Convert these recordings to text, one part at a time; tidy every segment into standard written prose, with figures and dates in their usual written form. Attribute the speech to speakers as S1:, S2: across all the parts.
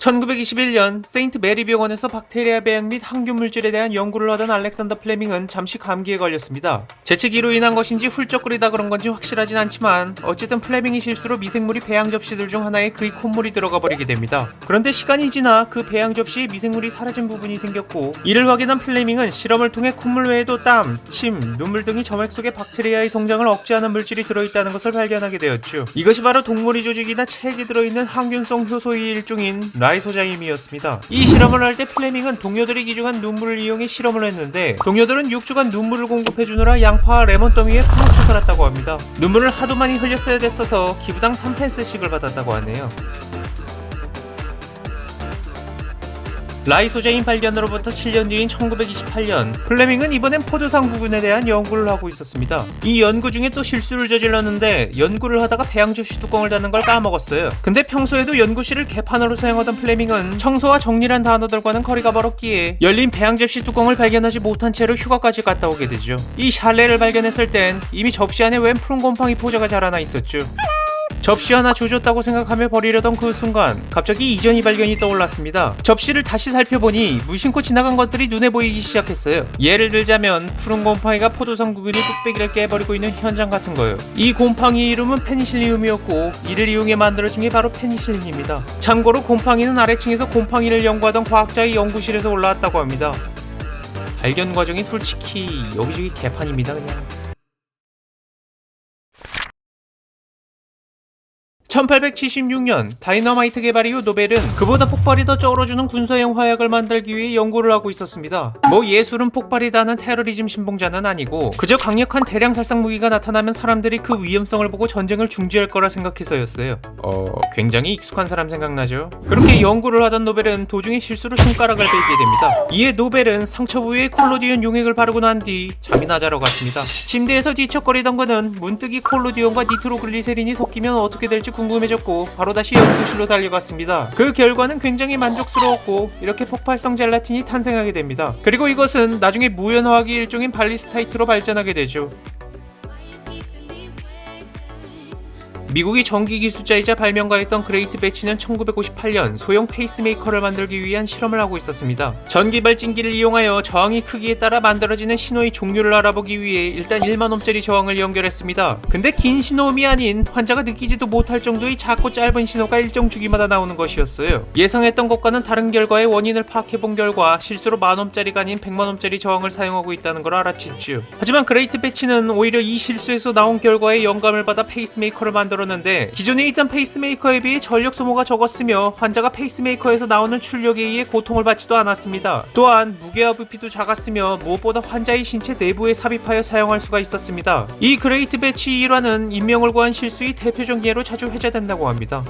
S1: 1921년 세인트 메리 병원에서 박테리아 배양 및 항균 물질에 대한 연구를 하던 알렉산더 플레밍은 잠시 감기에 걸렸습니다. 재채기로 인한 것인지 훌쩍거리다 그런 건지 확실하진 않지만 어쨌든 플레밍이 실수로 미생물이 배양 접시들 중 하나에 그의 콧물이 들어가 버리게 됩니다. 그런데 시간이 지나 그 배양 접시에 미생물이 사라진 부분이 생겼고, 이를 확인한 플레밍은 실험을 통해 콧물 외에도 땀, 침, 눈물 등이 점액 속에 박테리아의 성장을 억제하는 물질이 들어있다는 것을 발견하게 되었죠. 이것이 바로 동물의 조직이나 체액에 들어있는 항균성 효소의 일종인 라이소자임이었습니다. 이 실험을 할 때 플레밍은 동료들이 기증한 눈물을 이용해 실험을 했는데, 동료들은 6주간 눈물을 공급해주느라 양파와 레몬 더미에 파묻혀 살았다고 합니다. 눈물을 하도 많이 흘렸어야 됐어서 기부당 3펜스씩을 받았다고 하네요. 라이소자임 발견으로부터 7년 뒤인 1928년, 플레밍은 이번엔 포도상 구균에 대한 연구를 하고 있었습니다. 이 연구 중에 또 실수를 저질렀는데, 연구를 하다가 배양 접시 뚜껑을 닫는 걸 까먹었어요. 근데 평소에도 연구실을 개판으로 사용하던 플레밍은 청소와 정리란 단어들과는 거리가 멀었기에 열린 배양 접시 뚜껑을 발견하지 못한 채로 휴가까지 갔다 오게 되죠. 이 샬레를 발견했을 땐 이미 접시 안에 웬 푸른 곰팡이 포자가 자라나 있었죠. 접시 하나 조졌다고 생각하며 버리려던 그 순간 갑자기 이전이 발견이 떠올랐습니다. 접시를 다시 살펴보니 무심코 지나간 것들이 눈에 보이기 시작했어요. 예를 들자면 푸른 곰팡이가 포도상 구균이 뚝배기를 깨버리고 있는 현장 같은 거예요. 이 곰팡이 이름은 페니실리움이었고, 이를 이용해 만들어진 게 바로 페니실린입니다. 참고로 곰팡이는 아래층에서 곰팡이를 연구하던 과학자의 연구실에서 올라왔다고 합니다. 발견 과정이 솔직히 여기저기 개판입니다 그냥. 1876년 다이너마이트 개발 이후 노벨은 그보다 폭발이 더 쩔어주는 군사용 화약을 만들기 위해 연구를 하고 있었습니다. 뭐 예술은 폭발이다는 테러리즘 신봉자는 아니고, 그저 강력한 대량 살상 무기가 나타나면 사람들이 그 위험성을 보고 전쟁을 중지할 거라 생각해서였어요. 굉장히 익숙한 사람 생각나죠? 그렇게 연구를 하던 노벨은 도중에 실수로 손가락을 베게 됩니다. 이에 노벨은 상처 부위에 콜로디온 용액을 바르고 난 뒤 잠이나 자러 갔습니다. 침대에서 뒤척거리던 그는 문득 이 콜로디온과 니트로글리세린이 섞이면 어떻게 될지 궁금해졌고 바로 다시 연구실로 달려갔습니다. 그 결과는 굉장히 만족스러웠고, 이렇게 폭발성 젤라틴이 탄생하게 됩니다. 그리고 이것은 나중에 무연화학의 일종인 발리스타이트로 발전하게 되죠. 미국이 전기기술자이자 발명가였던 그레이트 배치는 1958년 소형 페이스메이커를 만들기 위한 실험을 하고 있었습니다. 전기발진기를 이용하여 저항이 크기에 따라 만들어지는 신호의 종류를 알아보기 위해 일단 1만옴짜리 저항을 연결했습니다. 근데 긴 신호음이 아닌 환자가 느끼지도 못할 정도의 작고 짧은 신호가 일정 주기마다 나오는 것이었어요. 예상했던 것과는 다른 결과의 원인을 파악해본 결과 실수로 만옴짜리가 아닌 100만옴짜리 저항을 사용하고 있다는 걸 알아챘죠. 하지만 그레이트 배치는 오히려 이 실수에서 나온 결과에 영감을 받아 페이스메이커를 만들었는데, 기존에 있던 페이스메이커에 비해 전력 소모가 적었으며 환자가 페이스메이커에서 나오는 출력에 의해 고통을 받지도 않았습니다. 또한 무게와 부피도 작았으며 무엇보다 환자의 신체 내부에 삽입하여 사용할 수가 있었습니다. 이 그레이트 배치 일화는 인명을 구한 실수의 대표적 예로 자주 회자된다고 합니다.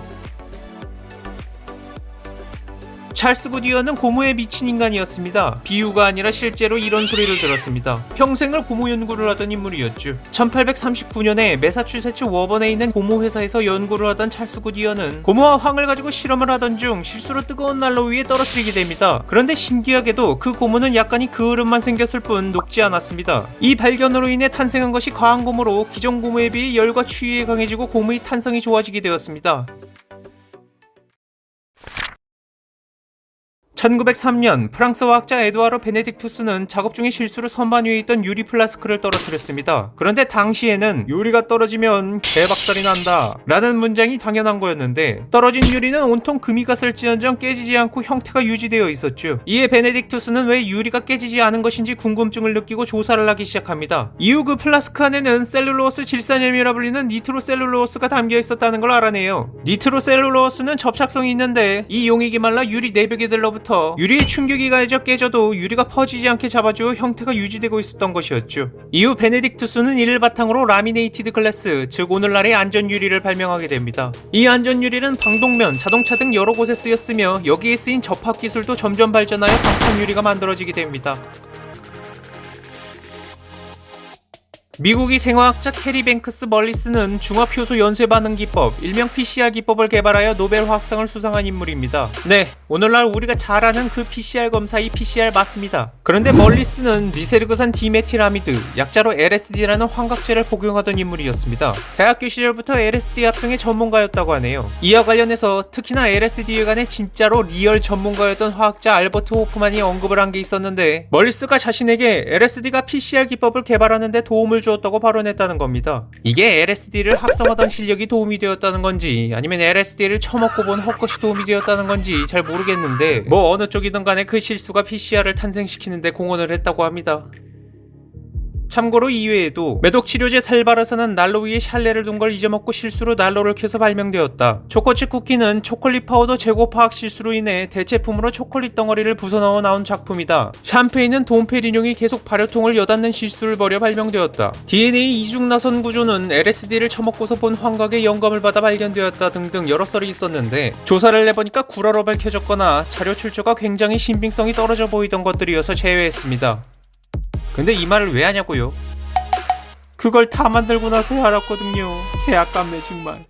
S1: 찰스 구디언은 고무에 미친 인간이었습니다. 비유가 아니라 실제로 이런 소리를 들었습니다. 평생을 고무 연구를 하던 인물이었죠. 1839년에 매사추세츠 워번에 있는 고무 회사에서 연구를 하던 찰스 구디언은 고무와 황을 가지고 실험을 하던 중 실수로 뜨거운 난로 위에 떨어뜨리게 됩니다. 그런데 신기하게도 그 고무는 약간의 그을음만 생겼을 뿐 녹지 않았습니다. 이 발견으로 인해 탄생한 것이 과항고무로 기존 고무에 비해 열과 추위에 강해지고 고무의 탄성이 좋아지게 되었습니다. 1903년 프랑스 화학자 에두아르 베네딕투스는 작업 중에 실수로 선반 위에 있던 유리 플라스크를 떨어뜨렸습니다. 그런데 당시에는 유리가 떨어지면 개박살이 난다 라는 문장이 당연한 거였는데, 떨어진 유리는 온통 금이 갔을지언정 깨지지 않고 형태가 유지되어 있었죠. 이에 베네딕투스는 왜 유리가 깨지지 않은 것인지 궁금증을 느끼고 조사를 하기 시작합니다. 이후 그 플라스크 안에는 셀룰로스 질산염이라 불리는 니트로셀룰로스가 담겨 있었다는 걸 알아내요. 니트로셀룰로스는 접착성이 있는데 이 용액이 말라 유리 내벽에들로부터 유리에 충격이 가해져 깨져도 유리가 퍼지지 않게 잡아주어 형태가 유지되고 있었던 것이었죠. 이후 베네딕투스는 이를 바탕으로 라미네이티드 글래스, 즉 오늘날의 안전유리를 발명하게 됩니다. 이 안전유리는 방독면, 자동차 등 여러 곳에 쓰였으며 여기에 쓰인 접합기술도 점점 발전하여 방탄유리가 만들어지게 됩니다. 미국의 생화학자 캐리 뱅크스 멀리스는 중합효소 연쇄 반응 기법, 일명 PCR 기법을 개발하여 노벨 화학상을 수상한 인물입니다. 네, 오늘날 우리가 잘 아는 그 PCR 검사이 PCR 맞습니다. 그런데 멀리스는 리세르그산 디메틸아미드, 약자로 LSD라는 환각제를 복용하던 인물이었습니다. 대학교 시절부터 LSD 합성의 전문가였다고 하네요. 이와 관련해서 특히나 LSD에 관해 진짜로 리얼 전문가였던 화학자 알버트 호프만이 언급을 한 게 있었는데, 멀리스가 자신에게 LSD가 PCR 기법을 개발하는데 도움을 주었다고 발언했다는 겁니다. 이게 LSD를 합성하던 실력이 도움이 되었다는 건지 아니면 LSD를 처먹고 본 헛것이 도움이 되었다는 건지 잘 모르겠는데, 뭐 어느 쪽이든 간에 그 실수가 PCR을 탄생시키는데 공헌을 했다고 합니다. 참고로 이외에도 매독 치료제 살바르사는 난로 위에 샬레를 둔 걸 잊어먹고 실수로 난로를 켜서 발명되었다. 초코칩 쿠키는 초콜릿 파우더 재고 파악 실수로 인해 대체품으로 초콜릿 덩어리를 부숴넣어 나온 작품이다. 샴페인은 돔페리뇽이 계속 발효통을 여닫는 실수를 벌여 발명되었다. DNA 이중 나선 구조는 LSD를 처먹고서 본 환각의 영감을 받아 발견되었다 등등 여러 썰이 있었는데, 조사를 해보니까 구라로 밝혀졌거나 자료 출처가 굉장히 신빙성이 떨어져 보이던 것들이어서 제외했습니다. 근데 이 말을 왜 하냐고요? 그걸 다 만들고 나서야 알았거든요. 개아깝네 정말.